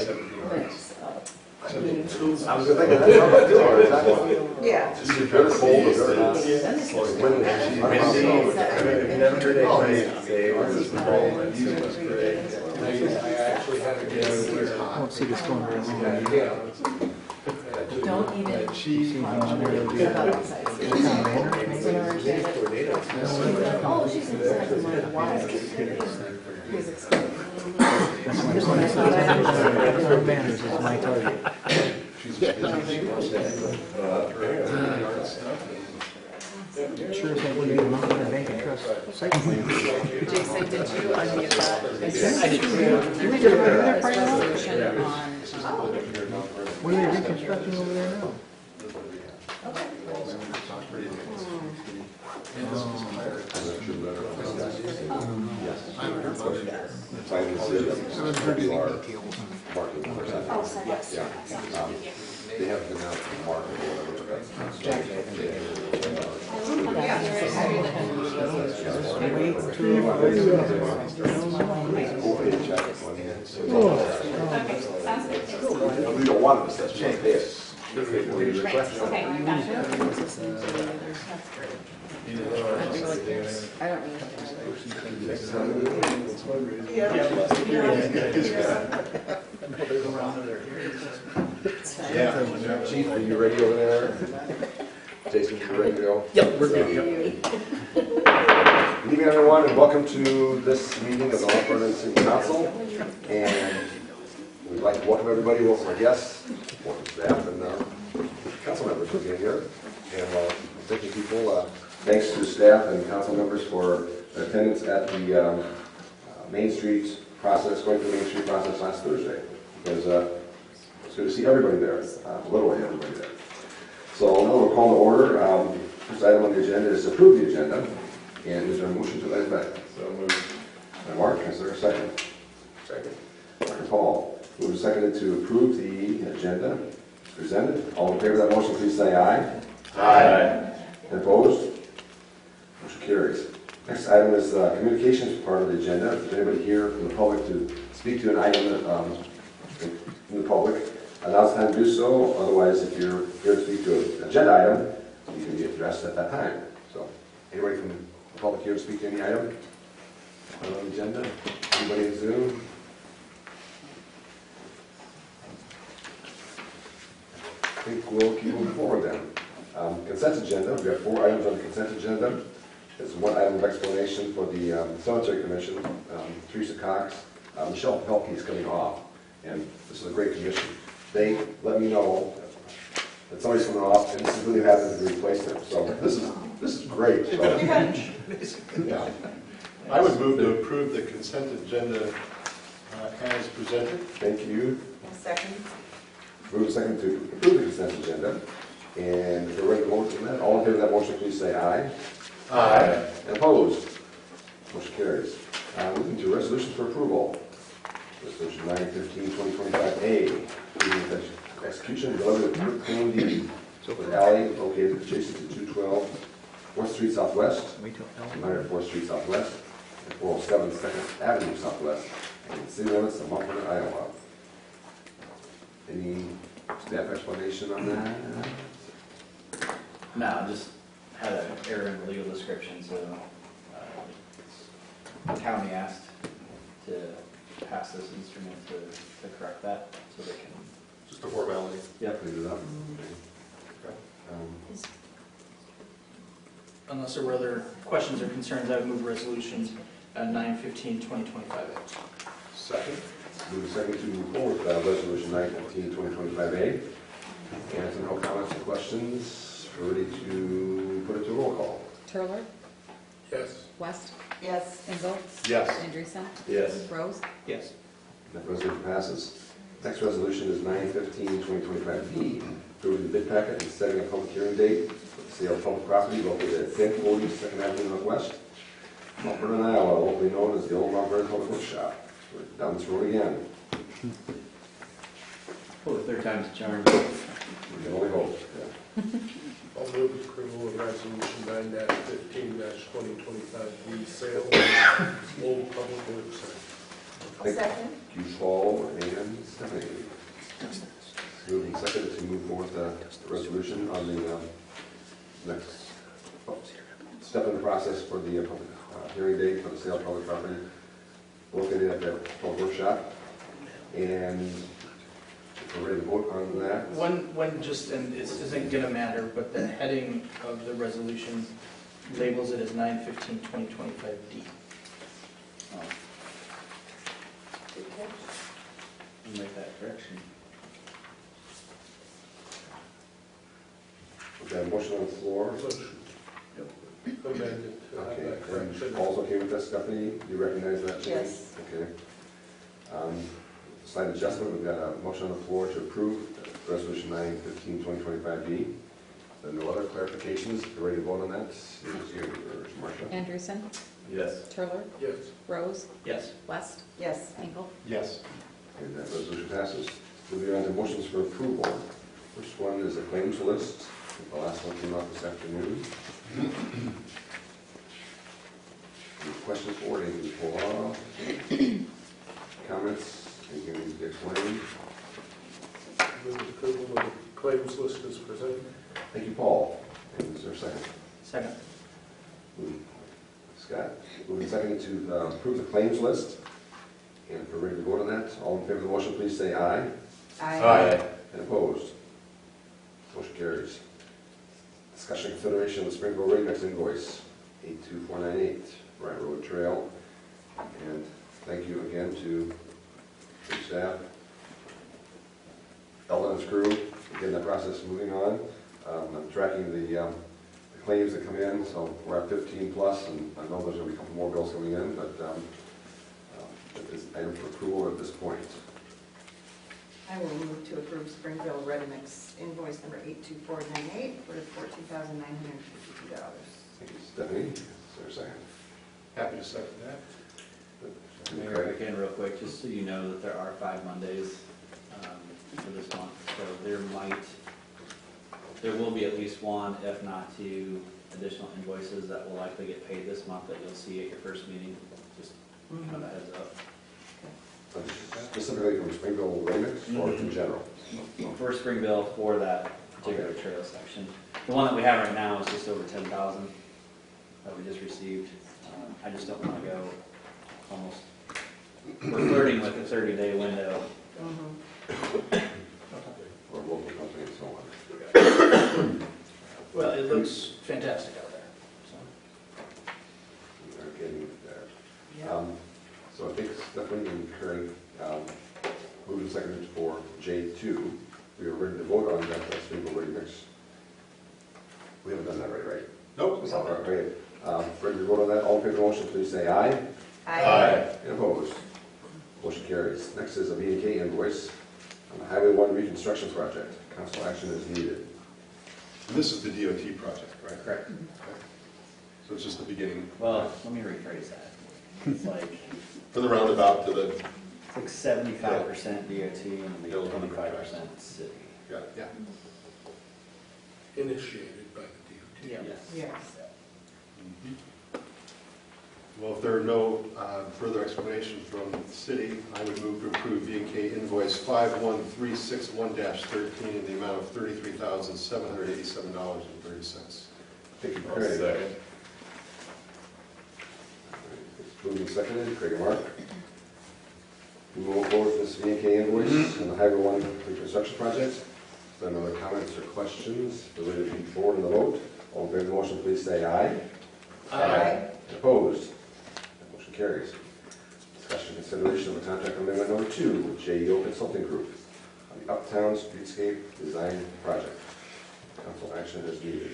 minutes. I was thinking that's how I do it. Yeah. Just a bit cold. Never heard anybody say ours was great, music was great. I actually had a guest. I don't see this going very long. Yeah. Don't even. She. Oh, she's inside. I'm like, why? He's explaining. Our banners is my target. Sure as heck would be the Mount Vernon Bank and Trust site plan. Jason, did you unmute that? I did. You were there for now? Resolution on, What are they reconstructing over there now? They have been out to the market or we don't want them to set change this. Okay, I got you. I don't Yeah. Chief, are you ready over there? Jason, you ready to go? Yep, we're good. Good evening, everyone, and welcome to this meeting of the Mount Vernon City Council. And we'd like to welcome everybody, welcome our guests, welcome staff, and council members for being here. And thanking people. Thanks to staff and council members for their attendance at the Main Street process, going through the Main Street process last Thursday. Because it's good to see everybody there, literally everybody there. So we'll call to order. First item on the agenda is to approve the agenda. And is there a motion to that effect? So moved. Mark, is there a second? Second. Mark and Paul. Moved and seconded to approve the agenda presented. All in favor of that motion, please say aye. Aye. And opposed? Motion carries. Next item is communications part of the agenda. If there's anybody here from the public to speak to an item from the public, now's the time to do so. Otherwise, if you're here to speak to an agenda item, you can be addressed at that time. So, anybody from the public here to speak to any item on the agenda? Anybody in Zoom? I think we'll keep moving forward then. Consent agenda. We've got 4 items on the consent agenda. There's one item of explanation for the Cemetery Commission. Teresa Cox, Michelle Pelkey is coming off, and this is a great commission. They let me know that somebody's coming off, and this is really happens to replace them. So this is great. So, yeah. I would move to approve the consent agenda as presented. Thank you. Second. Move second to approve the consent agenda. And if we're ready to vote on that, all in favor of that motion, please say aye. Aye. And opposed? Motion carries. Moving to resolutions for approval. Resolution 915-2025A. Execution and delivery of claim deed for the alley located adjacent to 212 4th Street Southwest, 104th Street Southwest, and 407 2nd Avenue Southwest, and the city limits of Mount Vernon, Iowa. Any staff explanation on that? No, just had an error in the legal description, so the county asked to pass this instrument to correct that, so they can. Just a formality. Yep. Clean it up. Okay. Unless there were other questions or concerns, I would move resolutions 915-2025. Second. Move second to move forward with resolution 915-2025A. And if no comments or questions, we're ready to put it to a roll call. Turler, Yes. West, Yes. Engel, Yes. Andreessen, Yes. Rose. Yes. That resolution passes. Next resolution is 915-2025B. Approving the bid packet and setting a public hearing date for the sale of public property located at 1040 2nd Avenue Northwest, Mount Vernon, Iowa, locally known as the Old Mount Vernon Public Workshop. We're down this road again. Oh, the third time's a charm. We can only hope. Yeah. I'll move approval of resolution 9-15-2025B, sale of old public works. Second. you, Paul and Stephanie. Moving second to move forward the resolution on the next step in the process for the public hearing date for the sale of public property located at the public workshop. And if we're ready to vote on that. One just, and this isn't gonna matter, but the heading of the resolution labels it as 9/15/2025D. Oh, I'll make that correction. We have a motion on the floor. Amended. Okay, and Paul's okay with that, Stephanie? You recognize that? Yes. Okay. Slight adjustment, we've got a motion on the floor to approve resolution 9/15/2025D. Then no other clarifications, you ready to vote on that? Marcia? Anderson, Yes. Turler, Yes. Rose, Yes. West, Yes. Hinkle. Yes. And that resolution passes. Moving on to motions for approval. First one is the claims list. The last one came out this afternoon. Any questions for it? Anything to pull off? Comments? Anything you need to explain? Move approval of the claims list as presented. Thank you, Paul. And is there a second? Second. Scott, moving second to approve the claims list. And if we're ready to vote on that, all in favor of the motion, please say aye. Aye. And opposed? Motion carries. Discussion consideration of the Springville Radix invoice, 82498, Bryant Road Trail. And thank you again to the staff, Ellen and his crew, for getting that process moving on. I'm tracking the claims that come in, so we're at 15 plus, and I know there's going to be a couple more bills coming in, but it's item for approval at this point. I will move to approve Springville Ready Mix invoice number 82498 for $14,952. Thank you, Stephanie. Is there a second? Happy to second that. Mayor, again, real quick, just so you know that there are 5 Mondays for this month, so there will be at least one, if not 2, additional invoices that will likely get paid this month that you'll see at your first meeting, just kind of a heads up. Specifically from Springville Remix or in general? For Springville, for that particular trail section. The one that we have right now is just over 10,000 that we just received. I just don't want to go almost, we're flirting with a 30-day window. Or local company and so on. Well, it looks fantastic out there, so. We are getting there. So I think Stephanie and Karen moved and seconded for J2. We are ready to vote on that Springville Remix. We haven't done that right? Nope. All right. Ready to vote on that? All in favor of the motion, please say aye. Aye. And opposed? Motion carries. Next is a V&K invoice on the Highway 1 reconstruction project. Council action is needed. And this is the DOT project, right? Correct. So it's just the beginning. Well, let me rephrase that. It's like From the roundabout to the, it's like 75% DOT and the 25% city. yeah. Initiated by the DOT. Yeah. Yes. Yes. Well, if there are no further explanations from the city, I would move to approve V&K invoice 51361-13 in the amount of $33,787.30. Thank you, Craig. Moving and seconded, Craig and Mark. We move forward with this V&K invoice on the Highway 1 reconstruction project. Is there any other comments or questions? We're ready to move forward in the vote. All in favor of the motion, please say aye. Aye. Opposed? That motion carries. Discussion consideration of the contract amendment number 2 with JEO Consulting Group on the Uptown Streetscape Design Project. Council action is needed.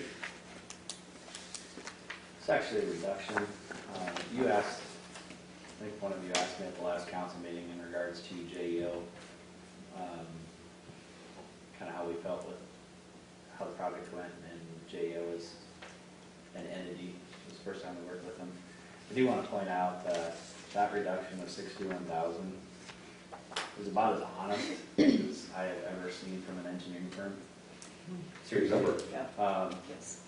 It's actually a reduction. You asked, I think one of you asked me at the last council meeting in regards to JEO, kind of how we felt with how the project went, and JEO is an entity. It was the first time we worked with them. I do want to point out that that reduction of $61,000 was about as honest as I have ever seen from an engineering firm. Serious number. Yes.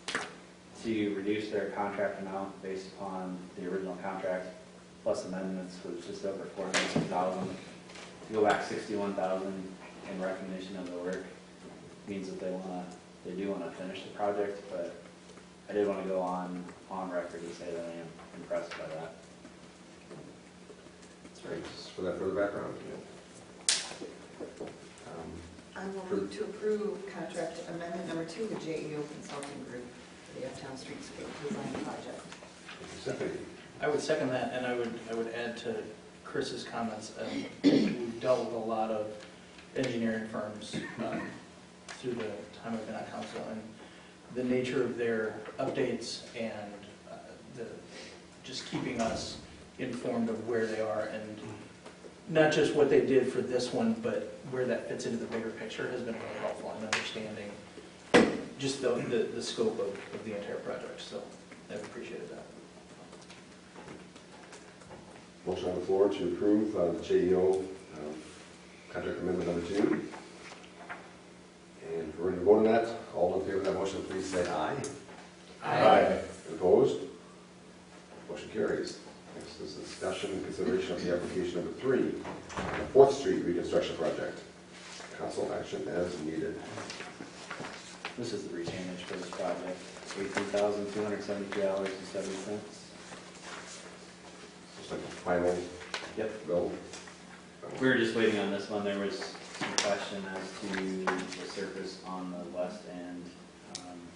To reduce their contract amount based upon the original contract plus amendments was just over 400,000. To go back 61,000 in recognition of the work means that they do wanna finish the project, but I did wanna go on record and say that I am impressed by that. Thanks for that further background. I will move to approve contract amendment number 2 with JEO Consulting Group for the Uptown Streetscape Design Project. Stephanie? I would second that, and I would add to Chris's comments, we've dealt with a lot of engineering firms through the time I've been on council, and the nature of their updates and just keeping us informed of where they are, and not just what they did for this one, but where that fits into the bigger picture has been really helpful in understanding just the scope of the entire project, so I've appreciated that. Motion on the floor to approve the JEO contract amendment number 2. And if we're ready to vote on that, all in favor of that motion, please say aye. Aye. Opposed? Motion carries. Next is discussion and consideration of the application number 3, the 4th Street reconstruction project. Council action as needed. This is the retainage for this project, $18,272.70. Just like a final Yep. bill. We were just waiting on this one. There was some question as to the surface on the west end,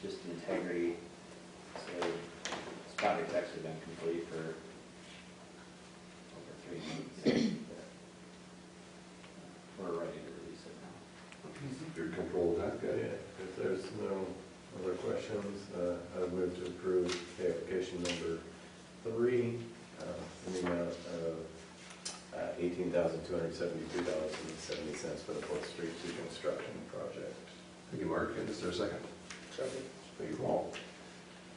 just the integrity. So this project's actually been complete for over 3 months. We're ready to release it now. If you're comfortable with that, Yeah, good. if there's no other questions, I would move to approve the application number 3, in the amount of $18,272.70 for the 4th Street reconstruction project. Thank you, Mark. And is there a second? Second. Thank you, Paul.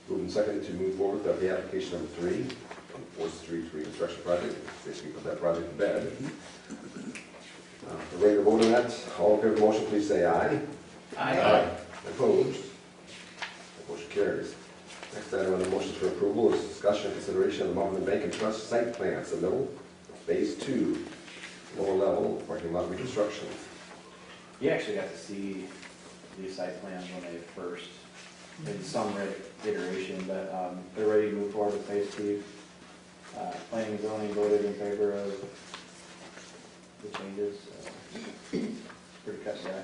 Moving second to move forward with the application number 3 on the 4th Street reconstruction project. Basically put that project to bed. We're ready to vote on that. All in favor of the motion, please say aye. Aye. Opposed? That motion carries. Next item on the motions for approval is discussion and consideration of the Mountain Bank and Trust site plan submittal, phase 2, lower level parking lot reconstruction. You actually got to see these site plans when they first, in some iteration, but they're ready to move forward with phase 2. Planning and zoning voted in favor of the changes. Pretty cut and dry.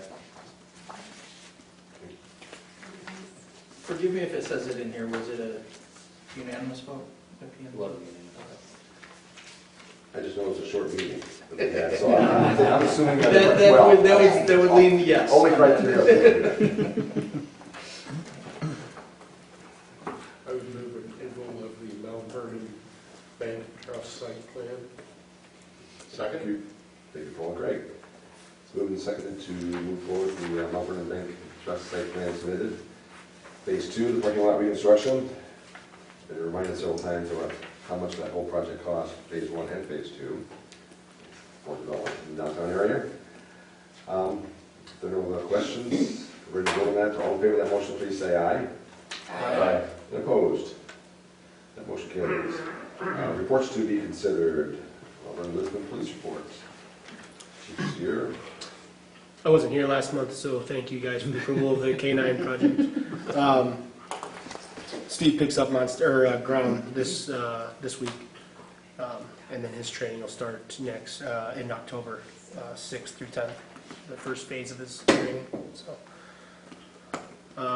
Forgive me if it says it in here, was it a unanimous vote? at the end? Love the meeting. I just know it's a short meeting that we had, so I'm assuming that it went That well. that would lean yes. Only criteria. I would move approval of the Mount Vernon Bank Trust site plan. Second? Thank you, Paul and Craig. It's moved and seconded to move forward with the Mount Vernon Bank Trust site plan submitted. Phase 2, the parking lot reconstruction. Been reminded several times about how much that whole project cost, phase 1 and phase 2, for development in the downtown area. If there are no other questions, we're ready to vote on that. All in favor of that motion, please say aye. Aye. And opposed? That motion carries. Reports to be considered. Vernon-Lisbon Police Report. Chief is here. I wasn't here last month, so thank you guys for the approval of the K9 project. Steve picks up ground this week, and then his training will start next in October 6th through 10th, the first phase of his training. So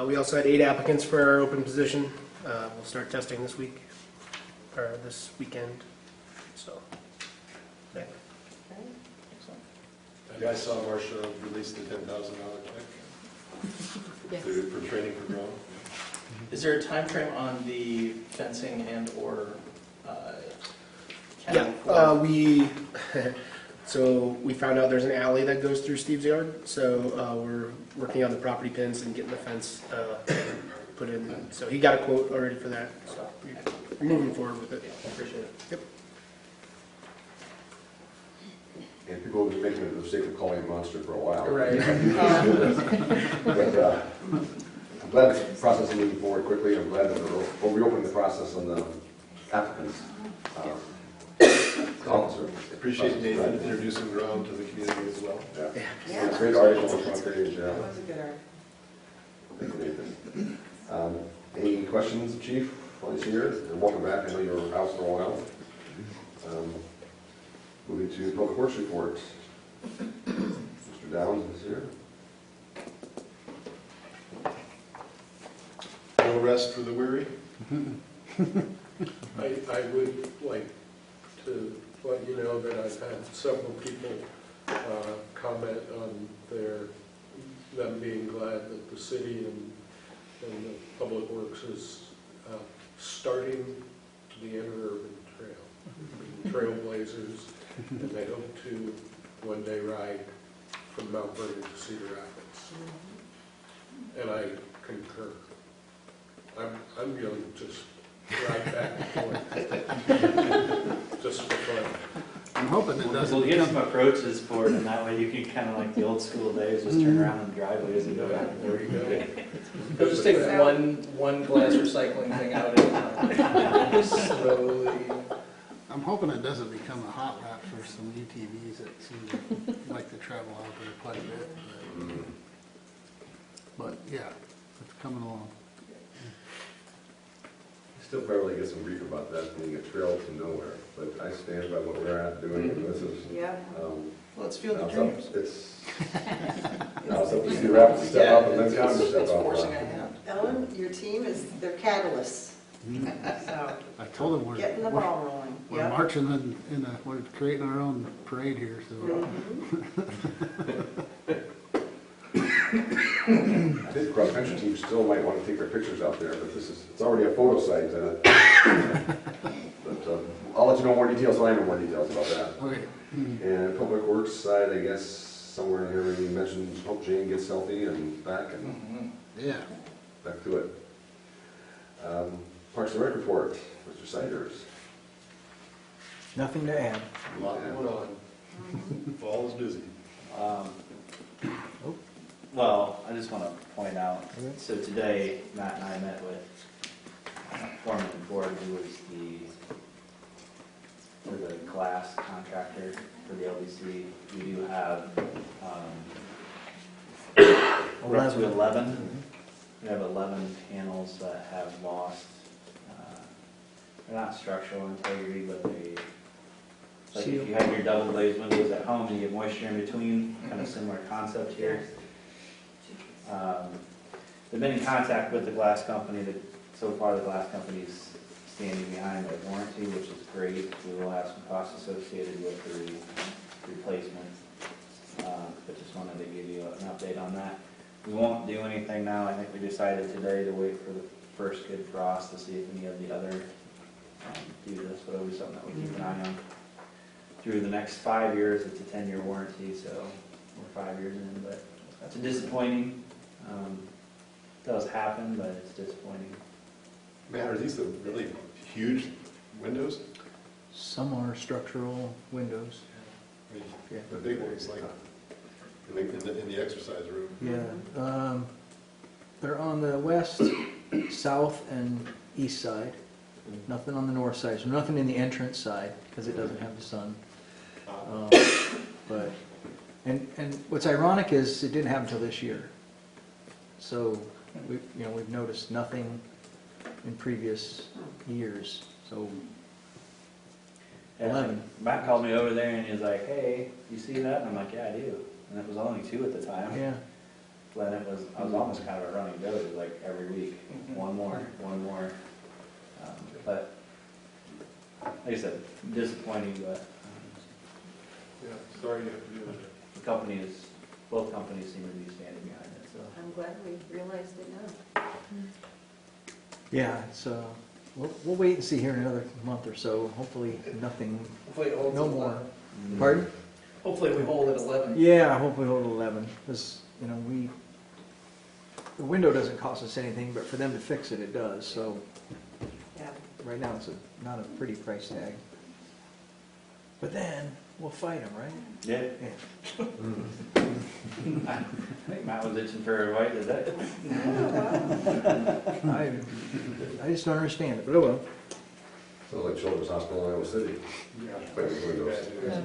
we also had 8 applicants for our open position. We'll start testing this week or this weekend. So. Yeah. You guys saw Marcia release the $10,000 check for training for drone? Is there a time frame on the fencing and or Yeah, so we found out there's an alley that goes through Steve's yard, so we're working on the property pins and getting the fence put in. So he got a quote already for that, so we're moving forward with it. I appreciate it. Yep. And people have been making the mistake of calling him monster for a while. Right. But I'm glad this process is moving forward quickly. I'm glad that we're reopening the process on the applicants. Officer. Appreciate Nathan introducing Ground to the community as well. Yeah. Yeah. Great article on front page, That was a good art. Thank you, Nathan. Any questions, Chief, while he's here? And welcome back. I know you were out for a while. Moving to Public Works report. Mr. Downs is here. No rest for the weary. I would like to let you know that I've had several people comment on them being glad that the city and the Public Works is starting the interurban trail, trailblazers, and they hope to one day ride from Mount Vernon to Cedar Rapids. And I concur. I'm going to just ride back and forth, just for fun. I'm hoping it doesn't. We'll get some approaches for it, and that way you can kind of like the old school days, just turn around in the driveways and go back and There forth. you go. They'll just take one glass recycling thing out at a time. Slowly. I'm hoping it doesn't become a hot lap for some UTVs that seem to like to travel out there quite a bit. But yeah, it's coming along. Still probably get some grief about that being a trail to nowhere, but I stand by what we're at doing, and this is, Yeah. Let's feel the now it's dreams. up- it's, now it's up to Cedar Rapids to step up, and then Congress to step It's up. forcing a hand. Ellen, your team is, they're catalysts, so I told them getting the we're ball rolling. we're marching we're creating our own parade here, so. Mhm. I think the cross-country team still might want to take their pictures out there, but it's already a photo site. But I'll let you know more details when I know more details about that. Okay. And Public Works side, I guess, somewhere in here we mentioned hope Jane gets healthy and back Yeah. back to it. Parks and Rec report, Mr. Siders. Nothing to add. A lot going on. Fall is busy. Well, I just want to point out, so today, Matt and I met with Foreman and Ford, who was the glass contractor for the LBC. We do have, we're up to 11. We have 11 panels that have lost, they're not structural integrity, but they, like if you have your double glazed windows at home and you get moisture in between, kind of similar concept here. They've been in contact with the glass company. So far, the glass company's standing behind their warranty, which is great. We will have some costs associated with the replacement, but just wanted to give you an update on that. We won't do anything now. I think we decided today to wait for the first good frost to see if any of the other do this, but it'll be something that we keep an eye on. Through the next 5 years, it's a 10-year warranty, so we're 5 years in, but that's disappointing. Does happen, but it's disappointing. Man, are these the really huge windows? Some are structural windows. I mean, Yeah. the big ones, like in the exercise room. Yeah. They're on the west, south, and east side. Nothing on the north side. So nothing in the entrance side because it doesn't have the sun. But and what's ironic is it didn't happen until this year. So we've noticed nothing in previous years. So Yeah, 11. Matt called me over there and he was like, "Hey, you see that?" And I'm like, "Yeah, I do." And it was only 2 at the time. yeah. But I was almost kind of a running joke. It was like every week, one more. But like I said, disappointing, but Yeah, sorry you have to do that. both companies seem to be standing behind it, so. I'm glad we realized it now. Yeah. It's we'll wait and see here in another month or so. Hopefully nothing. Hopefully it holds No at more. 11. Pardon? Hopefully we hold at 11. Yeah, I hope we hold 11, because, the window doesn't cost us anything, but for them to fix it, it does, so Yeah. right now it's not a pretty price tag. But then, we'll fight them, right? Yeah. I think Matt was itching for a white today. I just don't understand it, but oh well. Sounds like Children's Hospital in Iowa City. Right between those. Yeah. Yeah.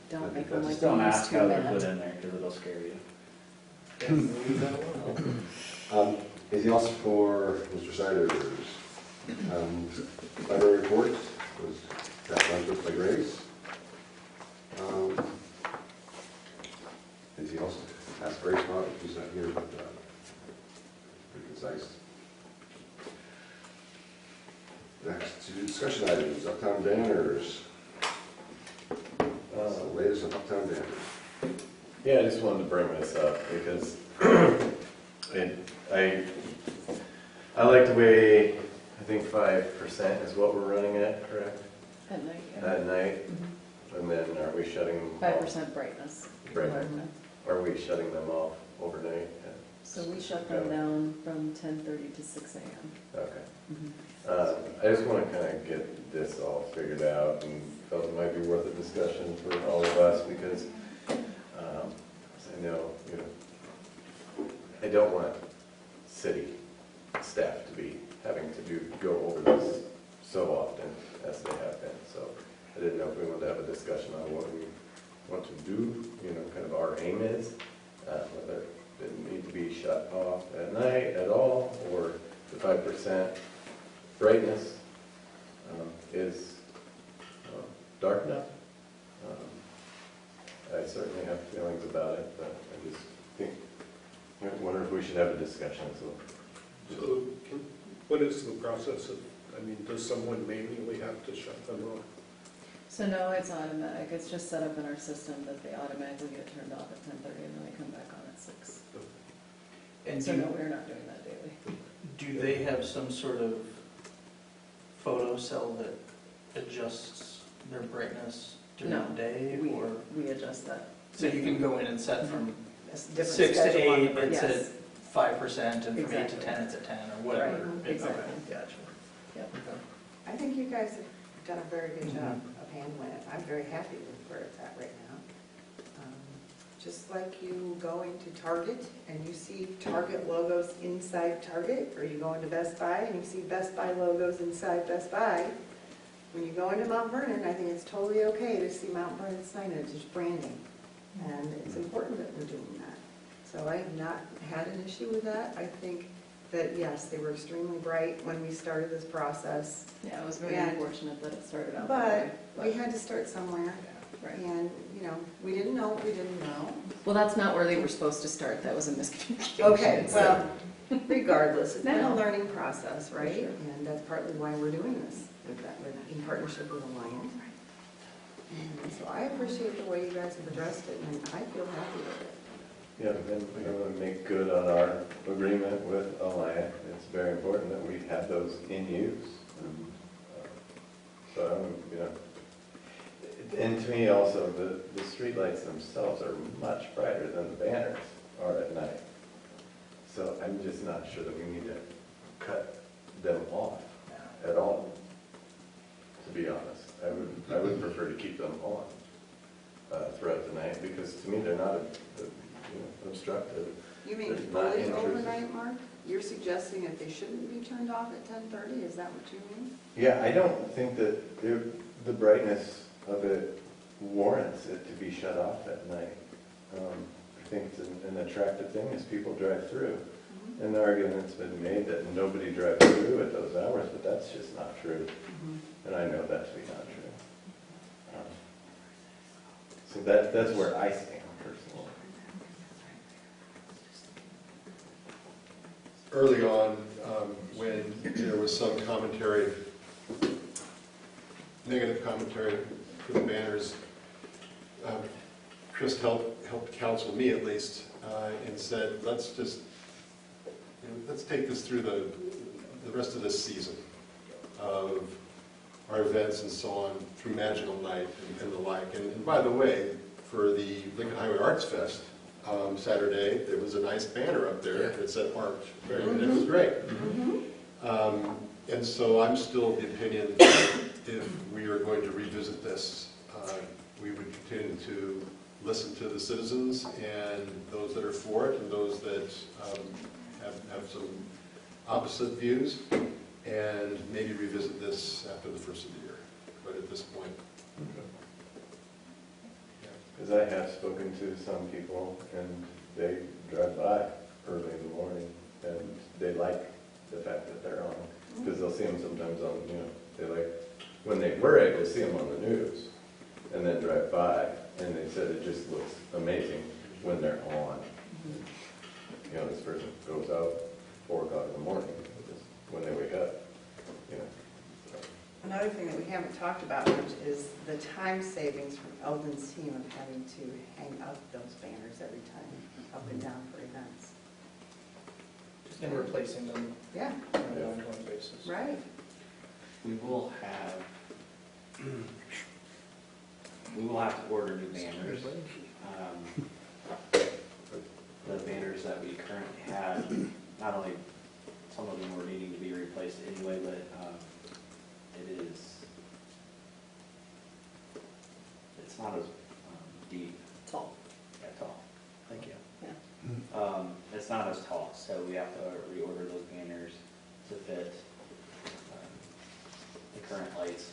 Don't make them like Just don't they used ask to how in they're that. put in there, because it'll scare you. Anything else for Mr. Siders? Library report was passed on to us by Grace. Anything else to ask Grace about? She's not here, but pretty concise. Next, to discussion items, Uptown Banners. Latest on Uptown Banners. Yeah, I just wanted to bring this up because I like the way, I think 5% is what we're running at, correct? At night, yeah. At night, and then are we shutting them off? 5% brightness. Brightness. Are we shutting them off overnight? So we shut them down from 10:30 to 6 a.m. Okay. I just want to kind of get this all figured out and felt it might be worth a discussion for all of us because I know, I don't want city staff to be having to go over this so often as they have been. So I didn't know if we wanted to have a discussion on what we want to do, kind of our aim is, whether it need to be shut off at night at all, or the 5% brightness is dark enough. I certainly have feelings about it, but I just think, I wonder if we should have a discussion. So what is the process of, does someone manually have to shut them off? So no, it's automatic. It's just set up in our system that they automatically get turned off at 10:30 and then they come back on at 6. And So no, we're not doing that daily. do they have some sort of photo cell that adjusts their brightness during No, the day? Or We adjust that. so you can go in and set from That's a different 6 to schedule on 8, the- it's Yes. at 5%, and from 8 to Exactly. 10, it's at 10, or whatever. Right, exactly. Okay, gotcha. Yep. Okay. I think you guys have done a very good job of handling it. I'm very happy with where it's at right now. Just like you go into Target and you see Target logos inside Target, or you go into Best Buy and you see Best Buy logos inside Best Buy, when you go into Mount Vernon, I think it's totally okay to see Mount Vernon signage as branding. And it's important that we're doing that. So I have not had an issue with that. I think that, yes, they were extremely bright when we started this process. Yeah, it was very And- unfortunate that it started out that But way. we had to start somewhere. Right. And, we didn't know what we didn't know. Well, that's not where they were supposed to start. That was a miscommunication. Okay, so- well, regardless, it's been a No. learning process, right? Sure. And that's partly why we're doing this, in partnership with Alliant. And so I appreciate the way you guys have addressed it, and I feel happy with it. Yeah, then we're going to make good on our agreement with Alliant. It's very important that we have those in use. So, and to me also, the streetlights themselves are much brighter than the banners are at night. So I'm just not sure that we need to cut them off at all, to be honest. I would prefer to keep them on throughout the night, because to me they're not obstructive. You mean It's not fully intrusive. overnight, Mark? You're suggesting that they shouldn't be turned off at 10:30? Is that what you mean? Yeah, I don't think that the brightness of it warrants it to be shut off at night. I think it's an attractive thing as people drive through. And the argument's been made that nobody drives through at those hours, but that's just not true. And I know that to be not true. So that's where I stand personally. Early on, when there was some commentary, negative commentary for the banners, Chris helped counsel me at least, and said, let's take this through the rest of this season of our events and so on, through Magical Night and the like. And by the way, for the Lincoln Highway Arts Fest, Saturday, there was a nice banner up there that said art. It was great. And so I'm still of the opinion that if we are going to revisit this, we would continue to listen to the citizens and those that are for it and those that have some opposite views, and maybe revisit this after the first of the year. But at this point, Because I have spoken to some people and they drive by early in the morning and they like the fact that they're on. Because they'll see them sometimes on, they like, when they were able to see them on the news and then drive by, and they said it just looks amazing when they're on. This person goes out 4 o'clock in the morning, just when they wake up, so. Another thing that we haven't talked about much is the time savings from Eldon's team of having to hang up those banners every time, up and down for events. And replacing them Yeah, on an ongoing basis. right. We will have to order new banners. The banners that we currently have, not only some of them were needing to be replaced anyway, but it's not as deep. Tall. Yeah, tall. Thank you. Yeah. It's not as tall, so we have to reorder those banners to fit the current lights.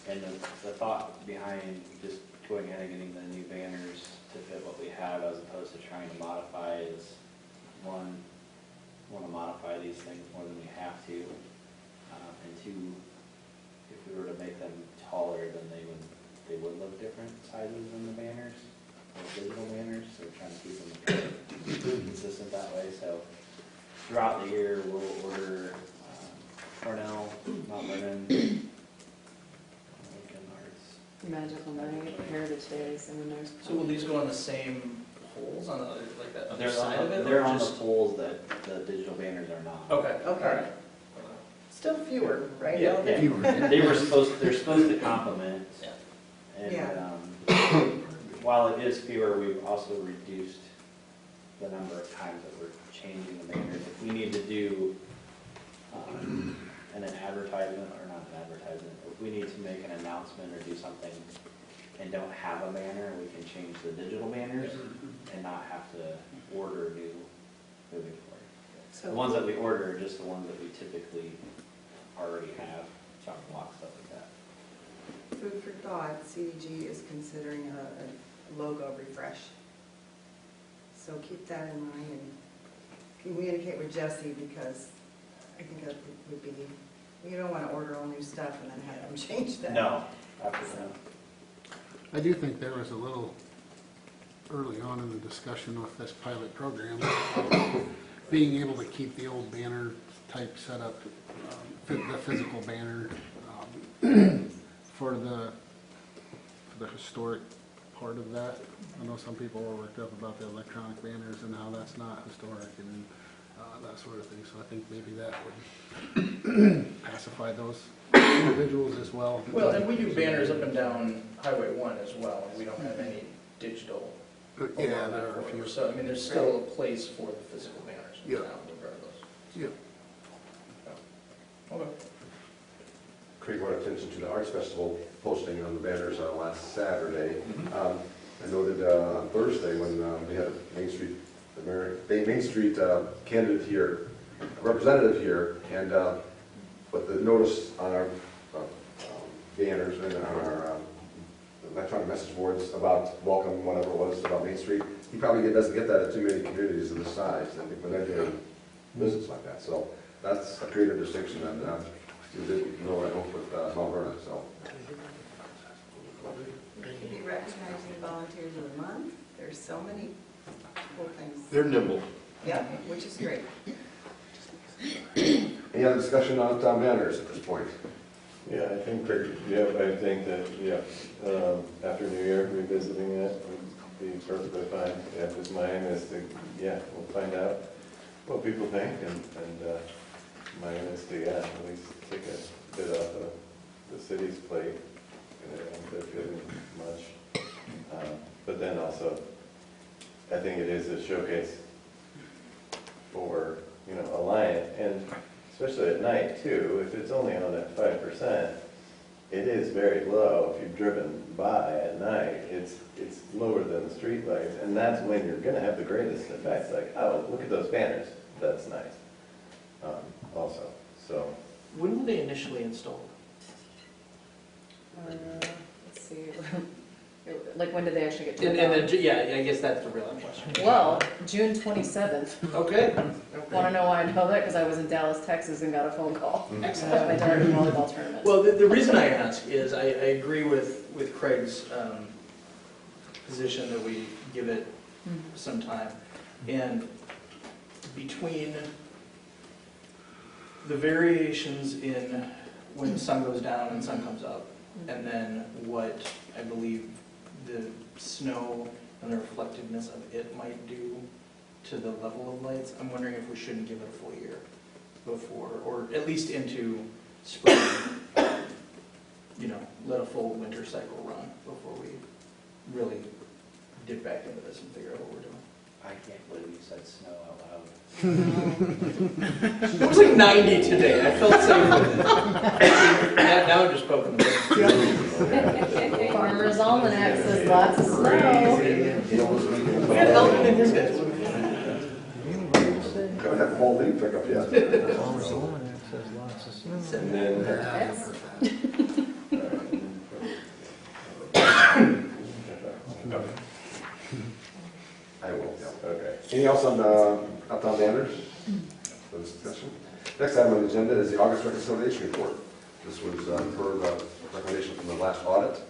And the thought behind just going ahead and getting the new banners to fit what we have as opposed to trying to modify is, one, want to modify these things more than we have to. And two, if we were to make them taller, then they would look different sizes than the banners, the digital banners, so we're trying to keep them consistent that way. So throughout the year, we'll order Cornell, Mount Vernon, Lincoln Arts. Magical Night, Heritage Days, and then there's. So will these go on the same poles on the other, like that other They're side of it? They're or on the just- poles that the digital banners are not. Okay, all Okay. right. Still fewer, right? Yeah. Eldon? Yeah. They're supposed to complement. Yeah. And Yeah. while it is fewer, we've also reduced the number of times that we're changing the banners. If we need to do an advertisement, or not an advertisement, if we need to make an announcement or do something and don't have a banner, we can change the digital banners and not have to order new moving forward. The So, ones that we order are just the ones that we typically already have, chock block, stuff like that. food for thought, CDG is considering a logo refresh. So keep that in mind and communicate with Jesse, because I think that would be, you don't want to order all new stuff and then have them change that. No, absolutely not. I do think there was a little early on in the discussion with this pilot program, being able to keep the old banner type setup, the physical banner, for the historic part of that. I know some people were worked up about the electronic banners and how that's not historic and that sort of thing. So I think maybe that would pacify those individuals as well. Well, and we do banners up and down Highway 1 as well, and we don't have any digital. Yeah, there are a few. So, I mean, there's still a place for the physical banners in Yeah. town regardless. Yeah. Okay. Craig brought attention to the Arts Festival posting on the banners last Saturday. I noted on Thursday when we had a Main Street candidate here, representative here, and but the notice on our banners and on our electronic message boards about welcome, whatever it was, about Main Street, he probably doesn't get that at too many communities of this size, I think, when they're doing business like that. So that's a creative distinction that you didn't know, I hope, with Mount Vernon, so. Could be recognizing volunteers of the month. There's so many cool things. they're nimble. Yeah, which is great. Any other discussion on banners at this point? Yeah, I think that, after New Year, revisiting it would be perfectly fine. Yeah, because my aim is to, we'll find out what people think, and my aim is to, at least take a bit off of the city's plate. I don't think they're feeling much. But then also, I think it is a showcase for, Alliant, and especially at night too, if it's only on at 5%, it is very low. If you've driven by at night, it's lower than the street lights, and that's when you're gonna have the greatest effects, like, oh, look at those banners, that's nice, also. So, When were they initially installed? Let's see, like when did they actually get And, turned and on? then, yeah, I guess that's the real question. Well, June 27th. Okay. Want to know why I know that? Because I was in Dallas, Texas and got a phone call at Excellent. my daughter's volleyball tournament. Well, the reason I ask is I agree with Craig's position that we give it some time. And between the variations in when the sun goes down and sun comes up, and then what I believe the snow and the reflectiveness of it might do to the level of lights, I'm wondering if we shouldn't give it a full year before, or at least into spring, let a full winter cycle run before we really dip back into this and figure out what we're doing. I can't believe you said snow out loud. It was like 90 today. I felt safe with it. Now I'm just poking the bear. Farmer's Almanac says lots of snow. We had Elton in his guys. Gotta have fall leaf pickup yet. And then, That's- I will, yeah. okay. Anything else on uptown banners for this discussion? Next item on the agenda is the August reconciliation report. This was per the recommendation from the last audit,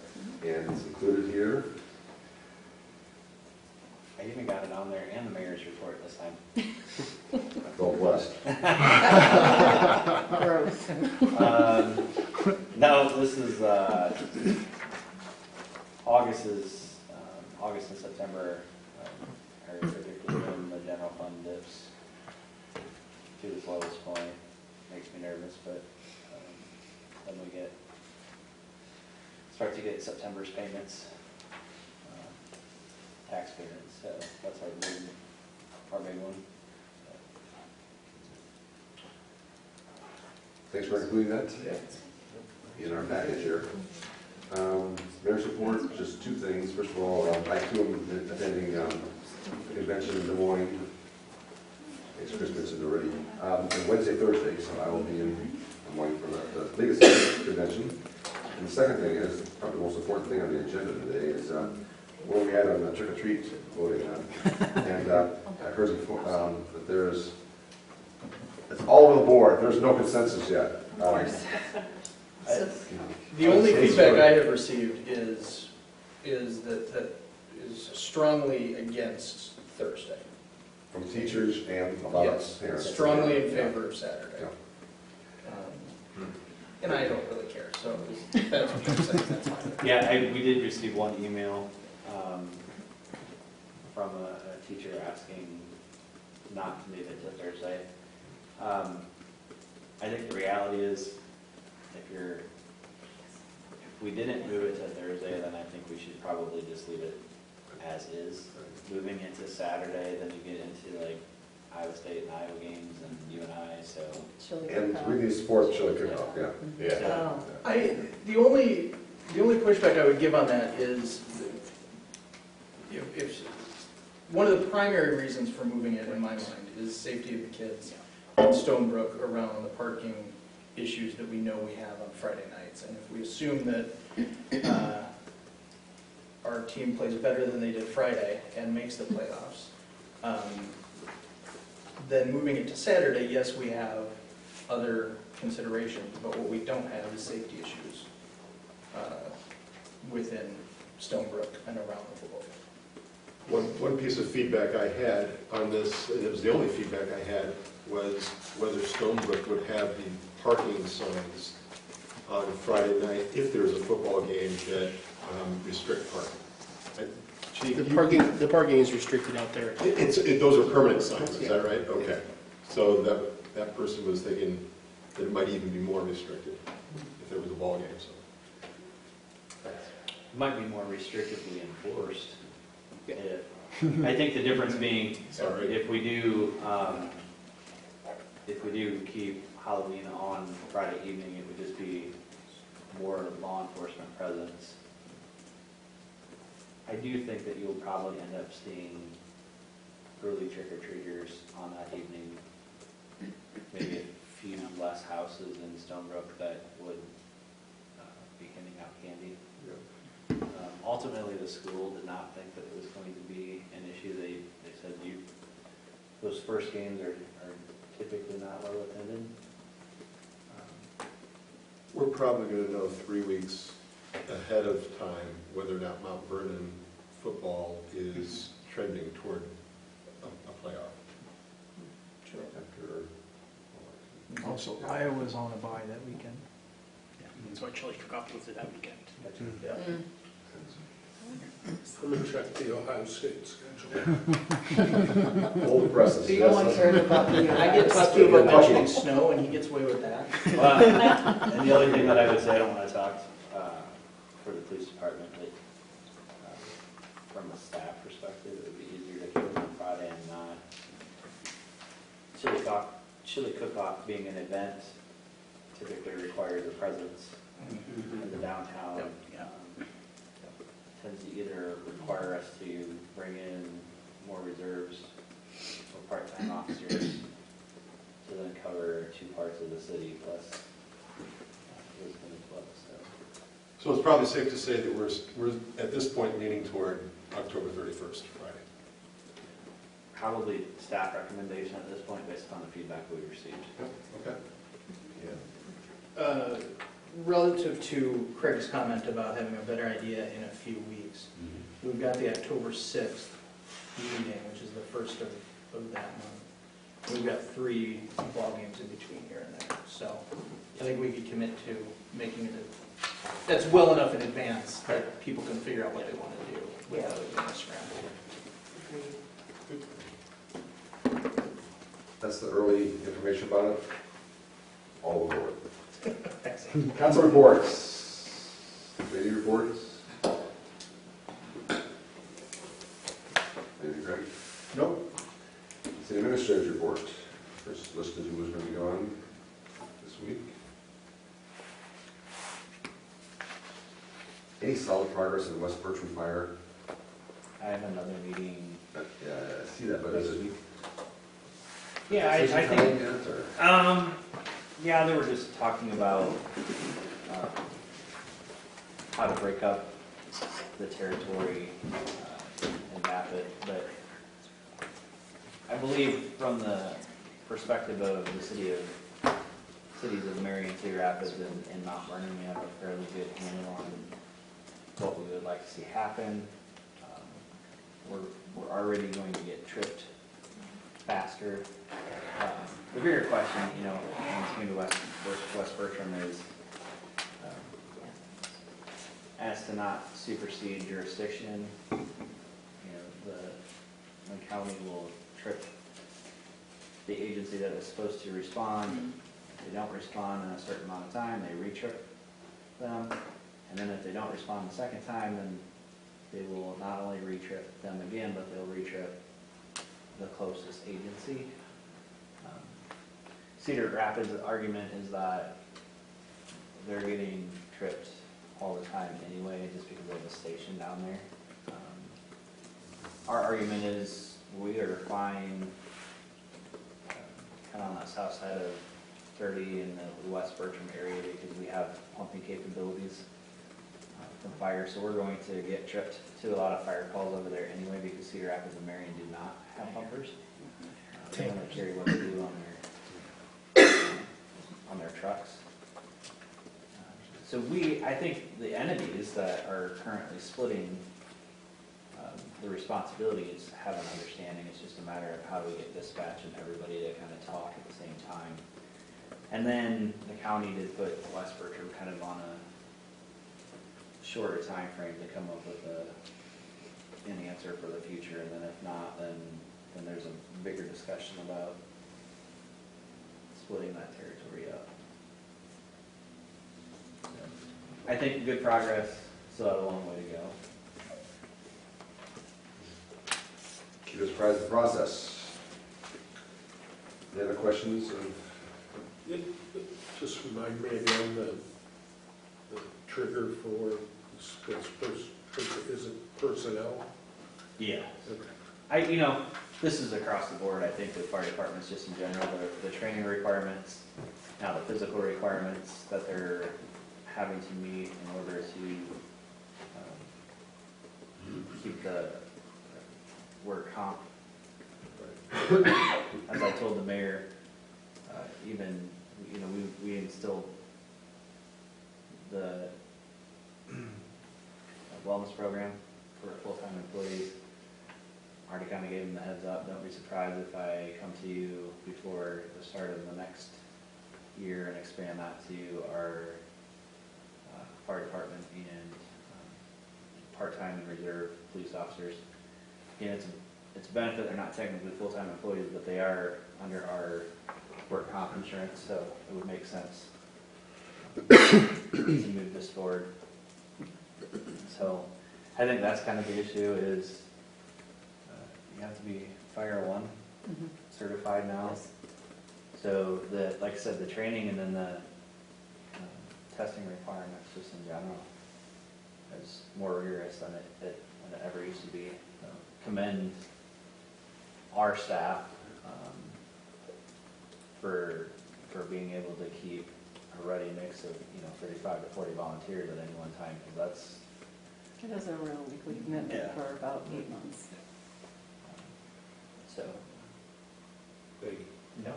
and it's included here. I even got it on there and the mayor's report this time. I felt blessed. Gross. No, this is, August and September are predicted when the general fund dips to its lowest point. Makes me nervous, but then we start to get September's payments, tax payments, so that's our big one. Thanks for including that in our package here. Mayor's report, just two things. First of all, I too am attending the convention in Des Moines. It's Christmas and already. And Wednesday, Thursday, so I will be in Des Moines for the biggest convention. And the second thing is, probably the most important thing on the agenda today is where we had on the trick or treat voting. And I heard that there's, it's all over the board. There's no consensus yet. The only feedback I have received is that is strongly against Thursday. From teachers and a lot of parents. Yes, strongly in favor of Saturday. Yeah. And I don't really care, so if that's what you're saying, that's fine. Yeah, we did receive one email from a teacher asking not to move it to Thursday. I think the reality is, if we didn't move it to Thursday, then I think we should probably just leave it as is. Moving it to Saturday, then you get into like Iowa State and Iowa games and UNI, so. Chili And cook-off. we need sports chili cook-off, yeah. Yeah. Oh. The only pushback I would give on that is if one of the primary reasons for moving it in my mind is safety of the kids in Stonebrook around the parking issues that we know we have on Friday nights. And if we assume that our team plays better than they did Friday and makes the playoffs, then moving it to Saturday, yes, we have other considerations, but what we don't have is safety issues within Stonebrook and around the football field. One piece of feedback I had on this, and it was the only feedback I had, was whether Stonebrook would have the parking signs on Friday night if there's a football game that restrict parking. Chief, The parking is restricted out there. those are permanent signs, is that right? Okay. So that person was thinking that it might even be more restricted if there was a ball game, so. It might be more restrictively enforced. I think the difference being, Sorry. if we do keep Halloween on Friday evening, it would just be more law enforcement presence. I do think that you'll probably end up seeing early trick-or-treaters on that evening, maybe few less houses in Stonebrook that would be handing out candy. Ultimately, the school did not think that it was going to be an issue. They said those first games are typically not well attended. We're probably going to know 3 weeks ahead of time whether or not Mount Vernon football is trending toward a playoff. Sure. Also, Iowa's on a bye that weekend. That's why chili cook-off was that weekend. Yeah. I'm gonna check the Ohio State schedule. Old presses. So no one cares about the. I get talked to about mentioning snow, and he gets away with that. And the only thing that I would say, I don't want to talk for the police department, but from a staff perspective, it would be easier to keep it on Friday and not chili cook-off being an event typically requires a presence in the downtown. Yeah. Tends to either require us to bring in more reserves or part-time officers to then cover 2 parts of the city plus Lisbon as well. So it's probably safe to say that we're at this point leaning toward October 31st, Friday. Probably staff recommendation at this point based upon the feedback we received. Okay. Relative to Craig's comment about having a better idea in a few weeks, we've got the October 6th meeting, which is the first of that month. We've got 3 ball games in between here and there, so I think we could commit to making it that's well enough in advance that people can figure out what they want to do without it being a scramble. That's the early information about it. All aboard. Excellent. Council reports. Committee reports. Maybe Greg? Nope. City administrator's report. First listed who was going to be gone this week. Any solid progress in the West Bertram fire? I have another meeting. Yeah, I see that, but is it? Yeah, I Decision think, time yet, or? yeah, they were just talking about how to break up the territory and map it, but I believe from the perspective of the cities of Marion, Cedar Rapids, and Mount Vernon, we have a fairly good handle on what we would like to see happen. We're already going to get tripped faster. The bigger question, when it's coming to West Bertram is as to not supersede jurisdiction. The county will trip the agency that is supposed to respond. If they don't respond in a certain amount of time, they re-trip them. And then if they don't respond the second time, then they will not only re-trip them again, but they'll re-trip the closest agency. Cedar Rapids' argument is that they're getting tripped all the time anyway, just because they have a station down there. Our argument is we are fine kind of on that south side of 30 in the West Bertram area because we have pumping capabilities from fire, so we're going to get tripped to a lot of fire calls over there anyway because Cedar Rapids and Marion do not have pumpers. They only carry what they do on their trucks. So I think the entities that are currently splitting the responsibilities have an understanding. It's just a matter of how do we get dispatch and everybody to kind of talk at the same time. And then the county did put West Bertram kind of on a shorter time frame to come up with an answer for the future. And then if not, then there's a bigger discussion about splitting that territory up. I think good progress, still have a long way to go. Keep us apprised of the process. Any other questions? Just remind me again, the trigger for is it personnel? Yeah. Okay. this is across the board, I think, with fire departments just in general, the training requirements, now the physical requirements that they're having to meet in order to keep the work comp. As I told the mayor, even, you know, we instilled the wellness program for full-time employees. Already kind of gave them the heads up, don't be surprised if I come to you before the start of the next year and expand that to our fire department and part-time and reserve police officers. You know, it's a benefit, they're not technically full-time employees, but they are under our work comp insurance, so it would make sense to move this forward. So I think that's kind of the issue is you have to be Fire 1 certified now. Yes. So like I said, the training and then the testing requirements just in general is more rigorous than it ever used to be. Commend our staff for being able to keep a ready mix of 35 to 40 volunteers at any one time, because It is a real weekly commitment Yeah. for about 8 months. so. Thank you. No.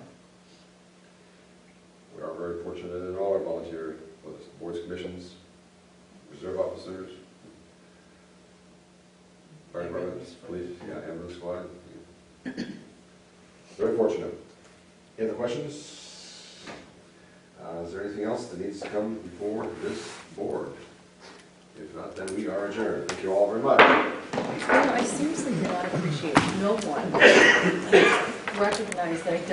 We are very fortunate in all our volunteer, whether it's boards, commissions, reserve officers, fire departments, police, ambulance squad. Very fortunate. Any other questions? Is there anything else that needs to come before this board? If not, then we are adjourned. Thank you all very much. I seriously do not appreciate no one recognize that a